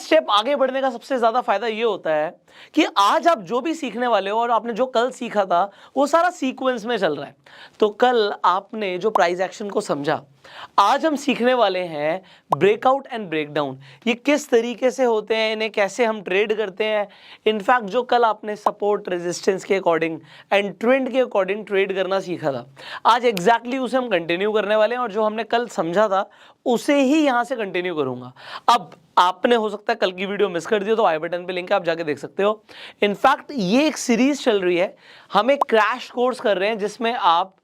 Step आगे बढ़ने का सबसे ज्यादा फायदा ये होता है कि आज आप जो भी सीखने वाले हो और आपने जो कल सीखा था वो सारा सीक्वेंस में चल रहा है। तो कल आपने जो प्राइस एक्शन को समझा, आज हम सीखने वाले हैं ब्रेकआउट एंड ब्रेकडाउन। ये किस तरीके से होते हैं, इन्हें कैसे हम ट्रेड करते हैं। इनफैक्ट जो कल आपने सपोर्ट रेजिस्टेंस के अकॉर्डिंग एंड ट्रेंड के अकॉर्डिंग ट्रेड करना सीखा था, आज एग्जैक्टली उसे हम कंटिन्यू करने वाले हैं और जो हमने कल समझा था उसे ही यहां से कंटिन्यू करूंगा। अब आपने हो सकता है कल की वीडियो मिस कर दी हो, तो आई बटन पे लिंक है, आप जाके देख सकते हो। इनफैक्ट ये एक सीरीज चल रही है, हम एक क्रैश कोर्स कर रहे हैं जिसमें आप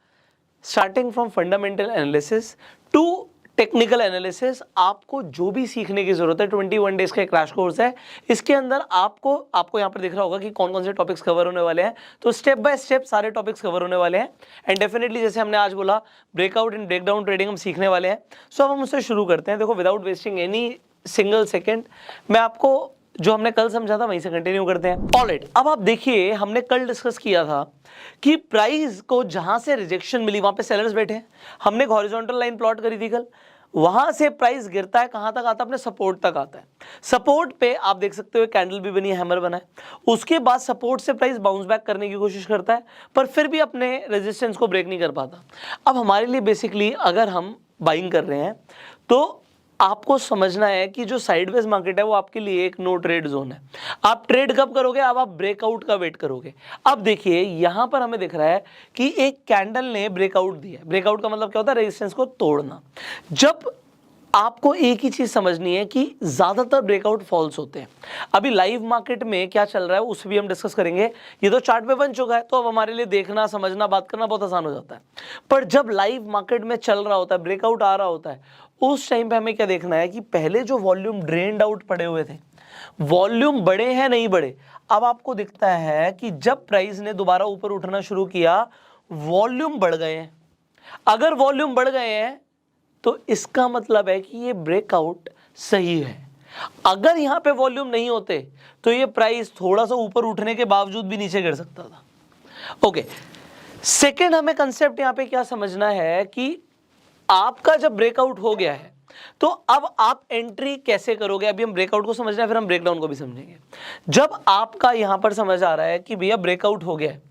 starting from fundamental analysis to technical analysis, आपको जो भी सीखने की जरूरत है 21 डेज का क्रैश कोर्स है। इसके अंदर आपको यहाँ पर दिख रहा होगा कि कौन कौन से टॉपिक्स कवर होने वाले हैं। तो स्टेप बाय स्टेप सारे टॉपिक्स कवर होने वाले हैं एंड डेफिनेटली जैसे हमने आज बोला ब्रेकआउट एंड ब्रेकडाउन ट्रेडिंग हम सीखने वाले हैं। सो अब हम उससे शुरू करते हैं। देखो without wasting any single second, मैं आपको जो हमने कल समझा था वहीं से कंटिन्यू करते हैं। ऑलराइट, अब आप देखिए हमने कल डिस्कस किया था कि प्राइस को जहां से रिजेक्शन मिली वहां पे सेलर्स बैठे हैं। हमने एक हॉरिजॉन्टल लाइन प्लॉट करी थी कल, वहां से प्राइस गिरता है, कहां तक आता है, अपने सपोर्ट तक आता है। सपोर्ट पे आप देख सकते हो कैंडल भी बनी है, हैमर बना है। उसके बाद सपोर्ट से प्राइस बाउंस बैक करने की कोशिश करता है पर फिर भी अपने रेजिस्टेंस को ब्रेक नहीं कर पाता। अब हमारे लिए बेसिकली अगर हम बाइंग कर रहे हैं तो आपको समझना है कि जो साइडवेज मार्केट है वो आपके लिए एक नो ट्रेड जोन है। आप ट्रेड कब करोगे? अब आप ब्रेकआउट का वेट करोगे। अब देखिए यहां पर हमें दिख रहा है कि एक कैंडल ने ब्रेकआउट दिया है। ब्रेकआउट का मतलब क्या होता है? रेजिस्टेंस को तोड़ना। जब आपको एक ही चीज समझनी है कि ज्यादातर ब्रेकआउट फॉल्स होते हैं। अभी लाइव मार्केट में क्या चल रहा है उस भी हम डिस्कस करेंगे। ये तो चार्ट पे बन चुका है तो अब हमारे लिए देखना, समझना, बात करना बहुत आसान हो जाता है। पर जब लाइव मार्केट में चल रहा होता है, ब्रेकआउट आ रहा होता है, उस टाइम पे हमें क्या देखना है कि पहले जो वॉल्यूम ड्रेन्ड आउट पड़े हुए थे, वॉल्यूम बढ़े हैं नहीं बढ़े। अब आपको दिखता है कि जब प्राइस ने दोबारा ऊपर उठना शुरू किया वॉल्यूम बढ़ गए हैं। अगर वॉल्यूम बढ़ गए हैं तो इसका मतलब है कि ये ब्रेकआउट सही है। अगर यहां पे वॉल्यूम नहीं होते तो ये प्राइस थोड़ा सा ऊपर उठने के बावजूद भी नीचे गिर सकता था। ओके, सेकंड हमें कंसेप्ट यहां पे क्या समझना है कि आपका जब ब्रेकआउट हो गया है तो अब आप एंट्री कैसे करोगे। अभी हम ब्रेकआउट को समझना है, फिर हम ब्रेकडाउन को भी समझेंगे। जब आपका यहां पर समझ आ रहा है कि भैया ब्रेकआउट हो गया है,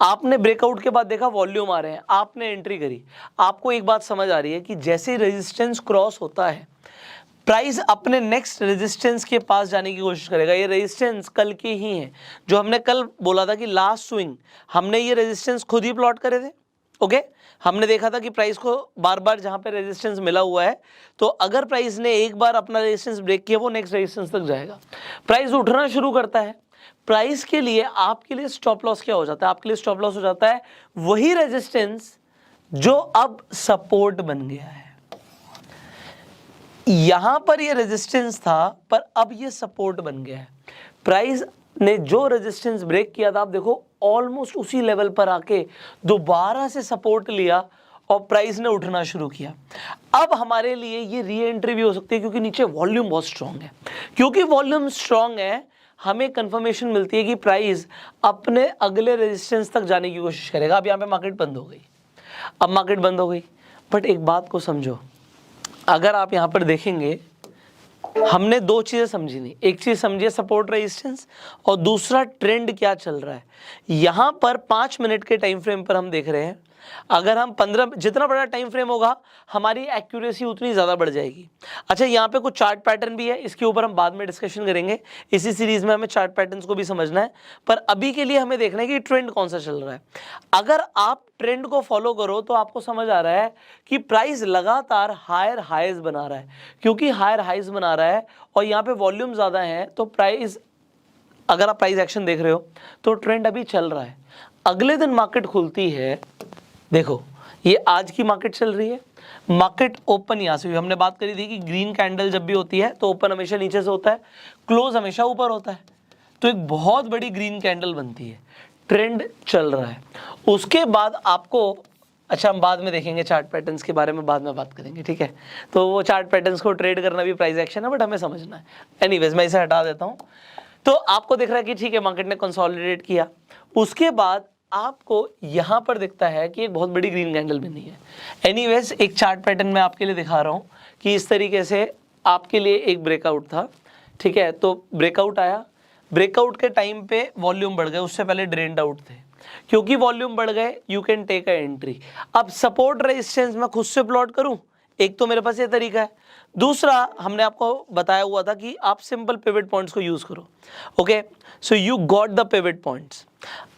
आपने ब्रेकआउट के बाद देखा वॉल्यूम आ रहे हैं, आपने एंट्री करी, आपको एक बात समझ आ रही है कि जैसे रेजिस्टेंस क्रॉस होता है प्राइस अपने नेक्स्ट रेजिस्टेंस के पास जाने की कोशिश करेगा। ये रेजिस्टेंस कल के ही हैं, जो हमने कल बोला था कि लास्ट स्विंग हमने ये रेजिस्टेंस खुद ही प्लॉट करे थे। ओके, हमने देखा था कि प्राइस को बार बार जहां पे रेजिस्टेंस मिला हुआ है तो अगर प्राइस ने एक बार अपना रेजिस्टेंस ब्रेक किया वो नेक्स्ट रेजिस्टेंस तक जाएगा। प्राइस उठना शुरू करता है, प्राइस के लिए आपके लिए स्टॉप लॉस क्या हो जाता है? आपके लिए स्टॉप लॉस हो जाता है वही रेजिस्टेंस जो अब सपोर्ट बन गया है। यहां पर ये रेजिस्टेंस था पर अब ये सपोर्ट बन गया है। प्राइस ने जो रेजिस्टेंस ब्रेक किया था, आप देखो ऑलमोस्ट उसी लेवल पर आके दोबारा से सपोर्ट लिया और प्राइस ने उठना शुरू किया। अब हमारे लिए ये री एंट्री भी हो सकती है क्योंकि नीचे वॉल्यूम बहुत स्ट्रांग है। क्योंकि वॉल्यूम स्ट्रांग है हमें कंफर्मेशन मिलती है कि प्राइस अपने अगले रेजिस्टेंस तक जाने की कोशिश करेगा। अब यहाँ पे मार्केट बंद हो गई, अब मार्केट बंद हो गई, बट एक बात को समझो, अगर आप यहाँ पर देखेंगे हमने दो चीजें समझी नहीं। एक चीज समझिए सपोर्ट रेजिस्टेंस और दूसरा ट्रेंड क्या चल रहा है। यहां पर 5 मिनट के टाइम फ्रेम पर हम देख रहे हैं, अगर हम 15, जितना बड़ा टाइम फ्रेम होगा हमारी एक्यूरेसी उतनी ज़्यादा बढ़ जाएगी। अच्छा, यहाँ पे कुछ चार्ट पैटर्न भी है, इसके ऊपर हम बाद में डिस्कशन करेंगे। इसी सीरीज में हमें चार्ट पैटर्न्स को भी समझना है, पर अभी के लिए हमें देखना है कि ट्रेंड कौन सा चल रहा है। अगर आप ट्रेंड को फॉलो करो तो आपको समझ आ रहा है कि प्राइस लगातार हायर हाइज बना रहा है। क्योंकि हायर हाइज बना रहा है और यहाँ पे वॉल्यूम ज़्यादा है तो प्राइस, अगर आप प्राइस एक्शन देख रहे हो तो ट्रेंड अभी चल रहा है। अगले दिन मार्केट खुलती है, देखो ये आज की मार्केट चल रही है, मार्केट ओपन यहाँ से हुई। हमने बात करी थी कि ग्रीन कैंडल जब भी होती है तो ओपन हमेशा नीचे से होता है, क्लोज हमेशा ऊपर होता है। तो एक बहुत बड़ी ग्रीन कैंडल बनती है, ट्रेंड चल रहा है। उसके बाद आपको, अच्छा हम बाद में देखेंगे चार्ट पैटर्न्स के बारे में, बाद में बात करेंगे, ठीक है। तो वो चार्ट पैटर्न्स को ट्रेड करना भी प्राइस एक्शन है, बट हमें समझना है। एनीवेज मैं इसे हटा देता हूँ। तो आपको दिख रहा है कि ठीक है मार्केट ने कंसोलिडेट किया, उसके बाद आपको यहां पर दिखता है कि एक बहुत बड़ी ग्रीन कैंडल बनी है। एनीवेज एक चार्ट पैटर्न मैं आपके लिए दिखा रहा हूं कि इस तरीके से आपके लिए एक ब्रेकआउट था, ठीक है, तो ब्रेकआउट आया, ब्रेकआउट के टाइम पे वॉल्यूम बढ़ गए, उससे पहले ड्रेन्ड आउट थे, क्योंकि वॉल्यूम बढ़ गए you can take a entry. अब सपोर्ट रेजिस्टेंस मैं खुद से प्लॉट करूं, एक तो मेरे पास ये तरीका है, दूसरा हमने आपको बताया हुआ था कि आप सिंपल पिवट पॉइंट्स को यूज करो। Okay, so you got the pivot points.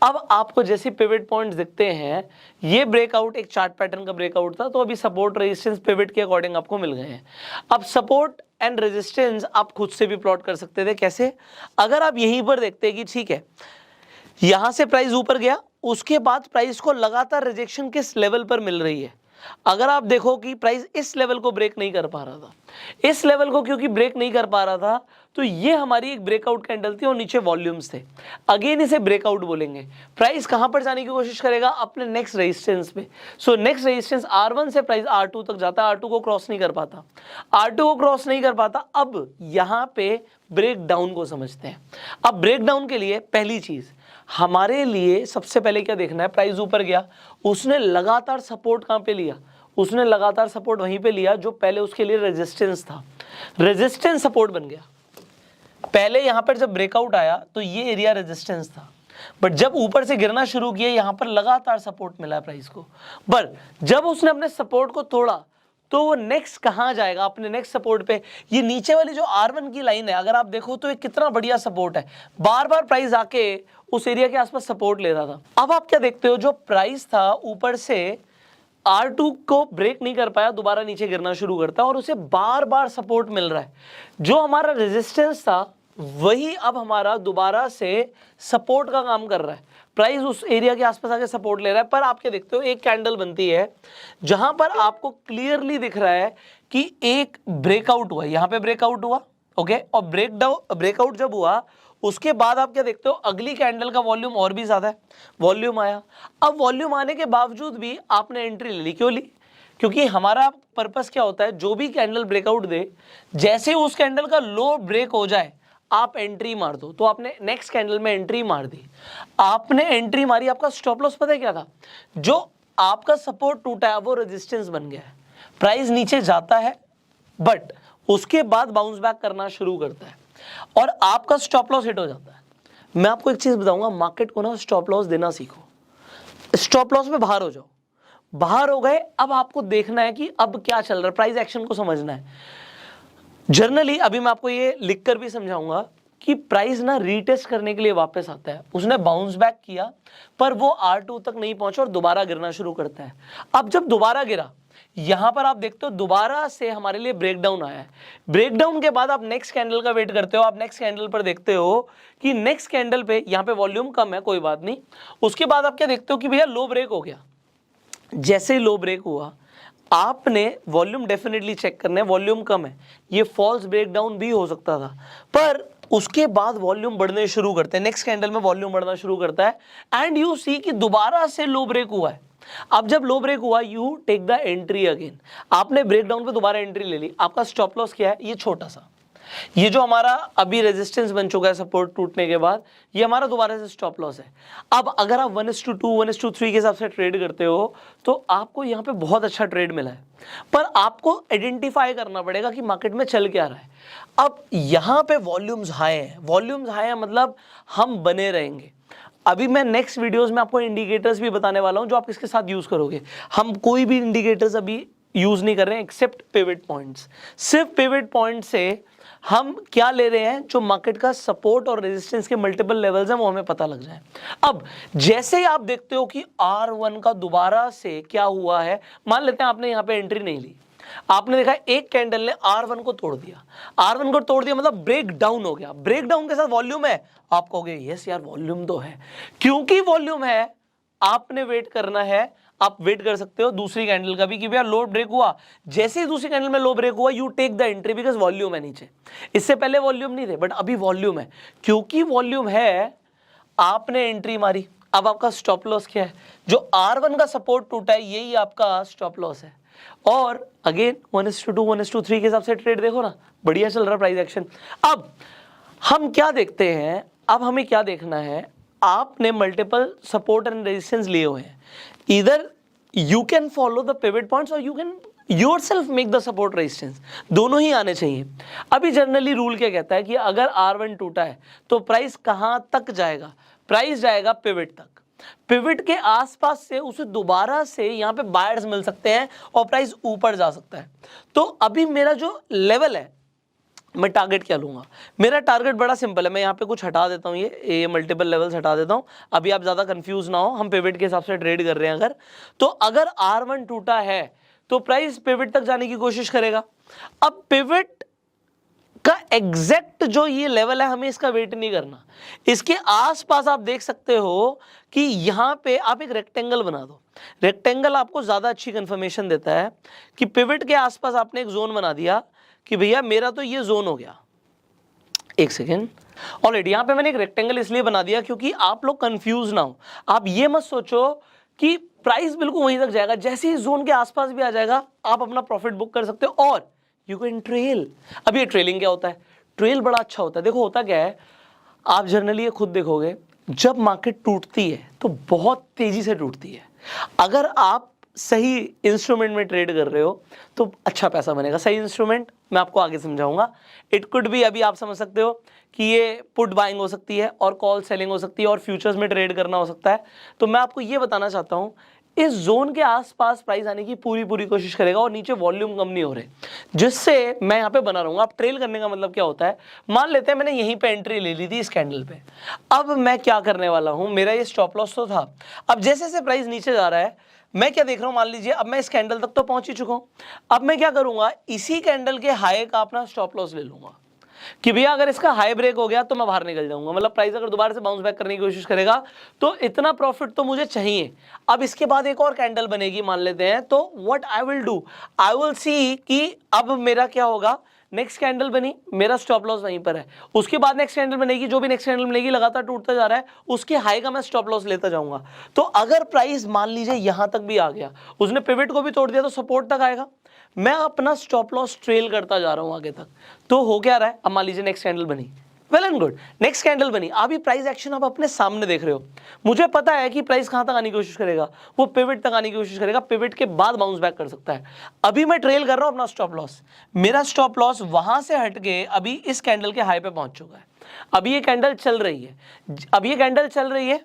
अब आपको जैसे पिवट पॉइंट्स दिखते हैं, ये ब्रेकआउट एक चार्ट पैटर्न का ब्रेकआउट था, तो अभी सपोर्ट रेजिस्टेंस पिवट के अकॉर्डिंग आपको मिल गए हैं। अब सपोर्ट एंड रेजिस्टेंस आप खुद से भी प्लॉट कर सकते थे। कैसे? अगर आप यहीं पर देखते हैं कि ठीक है, यहां से प्राइस ऊपर गया, उसके बाद प्राइस को लगातार रिजेक्शन किस लेवल पर मिल रही है। अगर आप देखो कि प्राइस इस लेवल को ब्रेक नहीं कर पा रहा था, इस लेवल को क्योंकि ब्रेक नहीं कर पा रहा था, तो ये हमारी एक ब्रेकआउट कैंडल थी और नीचे वॉल्यूम्स थे। अगेन इसे ब्रेकआउट बोलेंगे। प्राइस कहां पर जाने की कोशिश करेगा? अपने नेक्स्ट रेजिस्टेंस पे। सो नेक्स्ट रेजिस्टेंस R1 से प्राइस R2 तक जाता है, R2 को क्रॉस नहीं कर पाता, R2 को क्रॉस नहीं कर पाता। अब यहां पे ब्रेक डाउन को समझते हैं। अब ब्रेक डाउन के लिए पहली चीज हमारे लिए सबसे पहले क्या देखना है? प्राइस ऊपर गया, उसने लगातार सपोर्ट कहां पे लिया? उसने लगातार सपोर्ट वहीं पे लिया जो पहले उसके लिए रेजिस्टेंस था। रेजिस्टेंस सपोर्ट बन गया। पहले यहां पर जब ब्रेकआउट आया तो ये एरिया रेजिस्टेंस था, बट जब ऊपर से गिरना शुरू किया यहां पर लगातार सपोर्ट मिला प्राइस को। पर जब उसने अपने सपोर्ट को तोड़ा तो वो नेक्स्ट कहां जाएगा? अपने नेक्स्ट सपोर्ट पे। ये नीचे वाली जो R1 की लाइन है, अगर आप देखो तो ये कितना बढ़िया सपोर्ट है, बार बार प्राइस आके उस एरिया के आसपास सपोर्ट ले रहा था। अब आप क्या देखते हो, जो प्राइस था ऊपर से R2 को ब्रेक नहीं कर पाया, दोबारा नीचे गिरना शुरू करता है और उसे बार बार सपोर्ट मिल रहा है। जो हमारा रेजिस्टेंस था वही अब हमारा दोबारा से सपोर्ट का काम कर रहा है। प्राइस उस एरिया के आसपास आके सपोर्ट ले रहा है। पर आप क्या देखते हो, एक कैंडल बनती है जहां पर आपको क्लियरली दिख रहा है कि एक ब्रेकआउट हुआ, यहां पे ब्रेकआउट हुआ, ओके, और ब्रेकआउट जब हुआ उसके बाद आप क्या देखते हो, अगली कैंडल का वॉल्यूम और भी ज्यादा है, वॉल्यूम आया। अब वॉल्यूम आने के बावजूद भी आपने एंट्री ले ली। क्यों ली? क्योंकि हमारा पर्पस क्या होता है, जो भी कैंडल ब्रेकआउट दे, जैसे उस कैंडल का लो ब्रेक हो जाए आप एंट्री मार दो। तो आपने नेक्स्ट कैंडल में एंट्री मार दी, आपने एंट्री मारी, आपका स्टॉप लॉस पता है क्या था? जो आपका सपोर्ट टूटा है वो रेजिस्टेंस बन गया है। प्राइस नीचे जाता है बट उसके बाद बाउंस बैक करना शुरू करता है और आपका स्टॉप लॉस हिट हो जाता है। मैं आपको एक चीज बताऊंगा, मार्केट को ना स्टॉप लॉस देना सीखो। स्टॉप लॉस में बाहर हो जाओ, बाहर हो गए, अब आपको देखना है कि अब क्या चल रहा है, प्राइस एक्शन को समझना है। जर्नली अभी मैं आपको ये लिखकर भी समझाऊंगा कि प्राइस ना रीटेस्ट करने के लिए वापस आता है। उसने बाउंस बैक किया पर वो R2 तक नहीं पहुंचा और दोबारा गिरना शुरू करता है। अब जब दोबारा गिरा, यहां पर आप देखते हो दोबारा से हमारे लिए ब्रेकडाउन आया है। ब्रेकडाउन के बाद आप नेक्स्ट कैंडल का वेट करते हो, आप नेक्स्ट कैंडल पर देखते हो कि नेक्स्ट कैंडल पे यहां पे वॉल्यूम कम है, कोई बात नहीं। उसके बाद आप क्या देखते हो कि भैया लो ब्रेक हो गया। जैसे ही लो ब्रेक हुआ, आपने वॉल्यूम डेफिनेटली चेक करना है, वॉल्यूम कम है, ये फॉल्स ब्रेकडाउन भी हो सकता था। पर उसके बाद वॉल्यूम बढ़ने शुरू करते हैं, नेक्स्ट कैंडल में वॉल्यूम बढ़ना शुरू करता है एंड यू सी कि दोबारा से लो ब्रेक हुआ है। अब जब लो ब्रेक हुआ, you take the entry again. आपने ब्रेकडाउन पे दोबारा एंट्री ले ली। आपका स्टॉप लॉस क्या है? ये छोटा सा, ये जो हमारा अभी रेजिस्टेंस बन चुका है सपोर्ट टूटने के बाद, ये हमारा दोबारा से स्टॉप लॉस है। अब अगर आप 1:2 1:3 के हिसाब से ट्रेड करते हो तो आपको यहाँ पे बहुत अच्छा ट्रेड मिला है, पर आपको आइडेंटिफाई करना पड़ेगा कि मार्केट में चल क्या रहा है। अब यहाँ पे वॉल्यूम्स हाई हैं, वॉल्यूम्स हाई हैं मतलब हम बने रहेंगे। अभी मैं नेक्स्ट वीडियोस में आपको इंडिकेटर्स भी बताने वाला हूं जो आप इसके साथ यूज करोगे। हम कोई भी इंडिकेटर्स अभी यूज नहीं कर रहे हैं एक्सेप्ट पिवट पॉइंट्स। सिर्फ पिवट पॉइंट से हम क्या ले रहे हैं, जो मार्केट का सपोर्ट और रेजिस्टेंस के मल्टीपल लेवल्स हैं वो हमें पता लग जाए। अब जैसे ही आप देखते हो कि R1 का दोबारा से क्या हुआ है, मान लेते हैं आपने यहाँ पे एंट्री नहीं ली, आपने देखा एक कैंडल ने R1 को तोड़ दिया, R1 को तोड़ दिया मतलब ब्रेक डाउन हो गया। ब्रेक डाउन के साथ वॉल्यूम है, आप कहोगे यस यार वॉल्यूम तो है। क्योंकि वॉल्यूम है, आपने वेट करना है, आप वेट कर सकते हो दूसरी कैंडल का भी कि भैया लो ब्रेक हुआ, जैसे ही दूसरी कैंडल में लो ब्रेक हुआ you take the entry because volume है नीचे। इससे पहले वॉल्यूम नहीं थे बट अभी वॉल्यूम है, क्योंकि वॉल्यूम है आपने एंट्री मारी। अब आपका स्टॉप लॉस क्या है? जो R1 का सपोर्ट टूटा है यही आपका स्टॉप लॉस है। और अगेन 1:2 1:3 के हिसाब से ट्रेड देखो ना, बढ़िया चल रहा है प्राइस एक्शन। अब हम क्या देखते हैं, अब हमें क्या देखना है, आपने मल्टीपल सपोर्ट एंड रेजिस्टेंस लिए हुए हैं। इधर you can follow the pivot points और you can yourself make the support resistance, दोनों ही आने चाहिए। अभी जनरली रूल क्या कहता है कि अगर R1 टूटा है तो प्राइस कहां तक जाएगा, प्राइस जाएगा पिवट तक, पिवट के आसपास से उसे दोबारा से यहां पे बायर्स मिल सकते हैं और प्राइस ऊपर जा सकता है। तो अभी मेरा जो लेवल है, मैं टारगेट क्या लूंगा, मेरा टारगेट बड़ा सिंपल है, मैं यहाँ पे कुछ हटा देता हूँ, ये मल्टीपल लेवल्स हटा देता हूँ, अभी आप ज़्यादा कंफ्यूज ना हो, हम पिवट के हिसाब से ट्रेड कर रहे हैं अगर, तो अगर R1 टूटा है तो प्राइस पिवट तक जाने की कोशिश करेगा। अब पिवट का एग्जैक्ट जो ये लेवल है हमें इसका वेट नहीं करना, इसके आसपास आप देख सकते हो कि यहाँ पे आप एक रेक्टेंगल बना दो, रेक्टेंगल आपको ज़्यादा अच्छी कंफर्मेशन देता है कि पिवट के आसपास आपने एक जोन बना दिया कि भैया मेरा तो ये जोन हो गया। एक सेकेंड, ऑलरेडी यहाँ पे मैंने एक रेक्टेंगल इसलिए बना दिया क्योंकि आप लोग कंफ्यूज ना हो, आप ये मत सोचो कि प्राइस बिल्कुल वहीं तक जाएगा, जैसे ही जोन के आसपास भी आ जाएगा आप अपना प्रॉफिट बुक कर सकते हो और यू कैन ट्रेल। अब ये ट्रेलिंग क्या होता है, ट्रेल बड़ा अच्छा होता है। देखो होता क्या है, आप जनरली ये खुद देखोगे, जब मार्केट टूटती है तो बहुत तेजी से टूटती है, अगर आप सही इंस्ट्रूमेंट में ट्रेड कर रहे हो तो अच्छा पैसा बनेगा। सही इंस्ट्रूमेंट मैं आपको आगे समझाऊंगा, इट कुड भी, अभी आप समझ सकते हो कि ये पुट बाइंग हो सकती है और कॉल सेलिंग हो सकती है और फ्यूचर्स में ट्रेड करना हो सकता है। तो मैं आपको ये बताना चाहता हूँ, इस जोन के आसपास प्राइस आने की पूरी कोशिश करेगा और नीचे वॉल्यूम कम नहीं हो रहे, जिससे मैं यहाँ पे बना रहूंगा। अब ट्रेल करने का मतलब क्या होता है, मान लेते हैं मैंने यहीं पे एंट्री ले ली थी इस कैंडल पे, अब मैं क्या करने वाला हूँ, मेरा ये स्टॉप लॉस तो था, अब जैसे जैसे प्राइस नीचे जा रहा है मैं क्या देख रहा हूं, मान लीजिए अब मैं इस कैंडल तक तो पहुंच ही चुका हूं, अब मैं क्या करूंगा, इसी कैंडल के हाई का अपना स्टॉप लॉस ले लूंगा कि भैया अगर इसका हाई ब्रेक हो गया तो मैं बाहर निकल जाऊंगा, मतलब प्राइस अगर दोबारा से बाउंस बैक करने की कोशिश करेगा तो इतना प्रॉफिट तो मुझे चाहिए। अब इसके बाद एक और कैंडल बनेगी मान लेते हैं, तो what I will do, I will see कि अब मेरा क्या होगा, नेक्स्ट कैंडल बनी, मेरा स्टॉप लॉस वहीं पर है, उसके बाद नेक्स्ट कैंडल बनेगी, जो भी नेक्स्ट कैंडल बनेगी लगातार टूटता जा रहा है, उसके हाई का मैं स्टॉप लॉस लेता जाऊंगा। तो अगर प्राइस मान लीजिए यहां तक भी आ गया, उसने पिवट को भी तोड़ दिया तो सपोर्ट तक आएगा, मैं अपना स्टॉप लॉस ट्रेल करता जा रहा हूं आगे तक। तो हो क्या रहा है, अब मान लीजिए नेक्स्ट कैंडल बनी, well and good, next candle बनी, अभी प्राइस एक्शन आप अपने सामने देख रहे हो, मुझे पता है कि प्राइस कहां तक आने की कोशिश करेगा, वो पिवट तक आने की कोशिश करेगा, पिवट के बाद बाउंस बैक कर सकता है। अभी मैं ट्रेल कर रहा हूं अपना स्टॉप लॉस, मेरा स्टॉप लॉस वहां से हट के अभी इस कैंडल के हाई पे पहुंच चुका है, अभी ये कैंडल चल रही है, अब ये कैंडल चल रही है,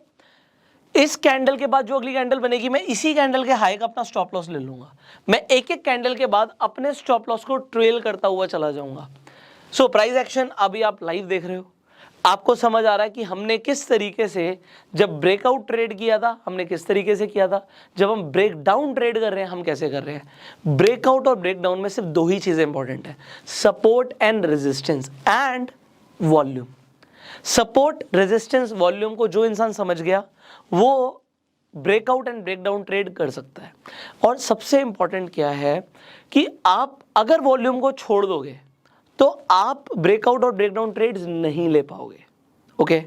इस कैंडल के बाद जो अगली कैंडल बनेगी मैं इसी कैंडल के हाई का अपना स्टॉप लॉस ले लूंगा, मैं एक एक कैंडल के बाद अपने स्टॉप लॉस को ट्रेल करता हुआ चला जाऊंगा। सो प्राइस एक्शन अभी आप लाइव देख रहे हो, आपको समझ आ रहा है कि हमने किस तरीके से जब ब्रेकआउट ट्रेड किया था, हमने किस तरीके से किया था, जब हम ब्रेक डाउन ट्रेड कर रहे हैं हम कैसे कर रहे हैं। ब्रेकआउट और ब्रेक डाउन में सिर्फ दो ही चीजें इंपॉर्टेंट है, support and resistance and volume. Support, resistance, volume को जो इंसान समझ गया वो ब्रेकआउट एंड ब्रेकडाउन ट्रेड कर सकता है। और सबसे इंपॉर्टेंट क्या है कि आप अगर वॉल्यूम को छोड़ दोगे तो आप ब्रेकआउट और ब्रेकडाउन ट्रेड्स नहीं ले पाओगे। ओके,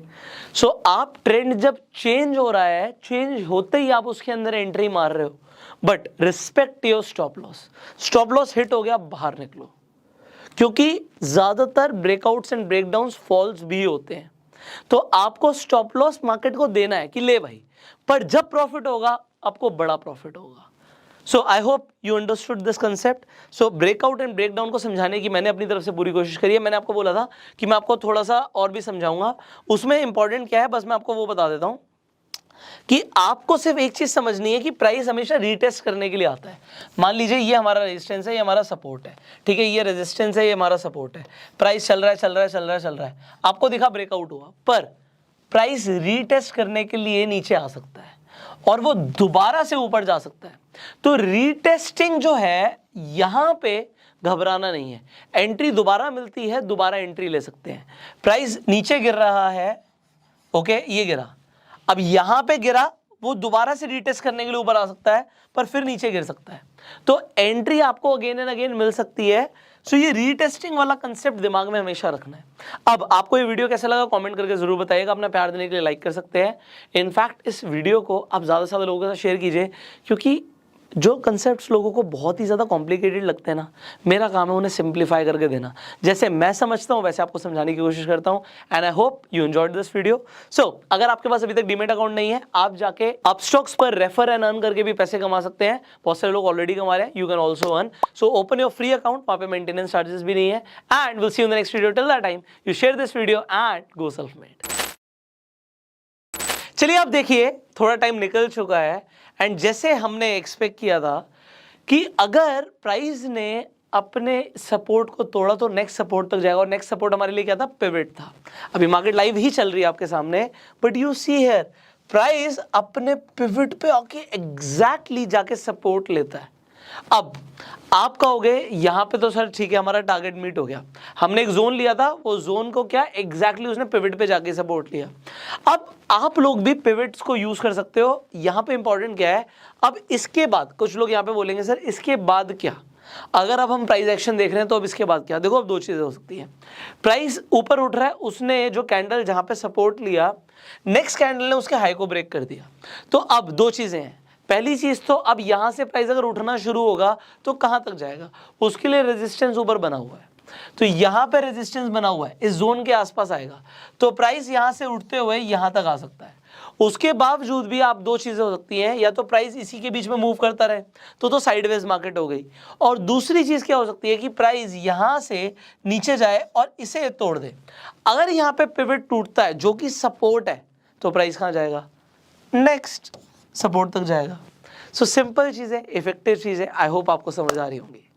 सो आप ट्रेंड जब चेंज हो रहा है, चेंज होते ही आप उसके अंदर एंट्री मार रहे हो, but respect your stop loss. Stop loss hit हो गया, बाहर निकलो, क्योंकि ज्यादातर ब्रेकआउट्स एंड ब्रेकडाउन्स फॉल्स भी होते हैं। तो आपको स्टॉप लॉस मार्केट को देना है कि ले भाई, पर जब प्रॉफिट होगा आपको बड़ा प्रॉफिट होगा। So I hope you understood this concept. So breakout and breakdown को समझाने की मैंने अपनी तरफ से पूरी कोशिश करी है। मैंने आपको बोला था कि मैं आपको थोड़ा सा और भी समझाऊंगा, उसमें इंपॉर्टेंट क्या है बस मैं आपको वो बता देता हूं कि आपको सिर्फ एक चीज समझनी है कि प्राइस हमेशा रीटेस्ट करने के लिए आता है। मान लीजिए ये हमारा रेजिस्टेंस है, ये हमारा सपोर्ट है, ठीक है, ये रेजिस्टेंस है, ये हमारा सपोर्ट है, प्राइस चल रहा है, आपको दिखा ब्रेकआउट हुआ, पर प्राइस रीटेस्ट करने के लिए नीचे आ सकता है और वो दोबारा से ऊपर जा सकता है। तो रीटेस्टिंग जो है यहां पे घबराना नहीं है, एंट्री दोबारा मिलती है, दोबारा एंट्री ले सकते हैं। प्राइस नीचे गिर रहा है, ओके, ये गिरा, अब यहां पे गिरा, वो दोबारा से रीटेस्ट करने के लिए ऊपर आ सकता है, पर फिर नीचे गिर सकता है, तो एंट्री आपको अगेन एंड अगेन मिल सकती है। सो ये रीटेस्टिंग वाला कंसेप्ट दिमाग में हमेशा रखना है। अब आपको ये वीडियो कैसा लगा कमेंट करके जरूर बताइएगा, अपना प्यार देने के लिए लाइक कर सकते हैं। इनफैक्ट इस वीडियो को आप ज़्यादा से ज़्यादा लोगों के साथ शेयर कीजिए, क्योंकि जो कंसेप्ट्स लोगों को बहुत ही ज़्यादा कॉम्प्लिकेटेड लगते हैं ना, मेरा काम है उन्हें सिंप्लीफाई करके देना। जैसे मैं समझता हूँ वैसे आपको समझाने की कोशिश करता हूँ। And I hope you enjoyed this video. So अगर आपके पास अभी तक डीमेट अकाउंट नहीं है, आप जाके अपस्टॉक्स पर रेफर एंड अर्न करके भी पैसे कमा सकते हैं। बहुत सारे लोग ऑलरेडी कमा रहे हैं, you can also earn. So open your free account, वहाँ पे मेंटेनेंस चार्जेस भी नहीं है। And will see you in the next video. Till that time you share this video and go self made. चलिए आप देखिए, थोड़ा टाइम निकल चुका है एंड जैसे हमने एक्सपेक्ट किया था कि अगर प्राइस ने अपने सपोर्ट को तोड़ा तो नेक्स्ट सपोर्ट तक जाएगा, और नेक्स्ट सपोर्ट हमारे लिए क्या था? पिवट था। अभी मार्केट लाइव ही चल रही है आपके सामने, but you see here price अपने पिवट पे आके एग्जैक्टली जाके सपोर्ट लेता है। अब आप कहोगे यहां पे तो सर ठीक है, हमारा टारगेट मीट हो गया, हमने एक जोन लिया था, वो जोन को क्या एग्जैक्टली उसने पिवट पे जाके सपोर्ट लिया। अब आप लोग भी पिवट्स को यूज कर सकते हो। यहां पे इंपॉर्टेंट क्या है, अब इसके बाद कुछ लोग यहां पे बोलेंगे सर इसके बाद क्या? अगर अब हम प्राइस एक्शन देख रहे हैं तो अब इसके बाद क्या? देखो अब दो चीजें हो सकती हैं। प्राइस ऊपर उठ रहा है, उसने जो कैंडल जहां पे सपोर्ट लिया, नेक्स्ट कैंडल ने उसके हाई को ब्रेक कर दिया। तो अब दो चीजें हैं। पहली चीज तो अब यहां से प्राइस अगर उठना शुरू होगा तो कहां तक जाएगा? उसके लिए रेजिस्टेंस ऊपर बना हुआ है, तो यहां पे रेजिस्टेंस बना हुआ है, इस जोन के आसपास आएगा तो प्राइस यहां से उठते हुए यहां तक आ सकता है। उसके बावजूद भी आप दो चीजें हो सकती हैं, या तो प्राइस इसी के बीच में मूव करता रहे तो साइडवेज मार्केट हो गई, और दूसरी चीज क्या हो सकती है कि प्राइस यहां से नीचे जाए और इसे तोड़ दे। अगर यहां पे पिवट टूटता है जो कि सपोर्ट है, तो प्राइस कहां जाएगा? नेक्स्ट सपोर्ट तक जाएगा। सो सिंपल चीजें, इफेक्टिव चीजें, आई होप आपको समझ आ रही होंगी।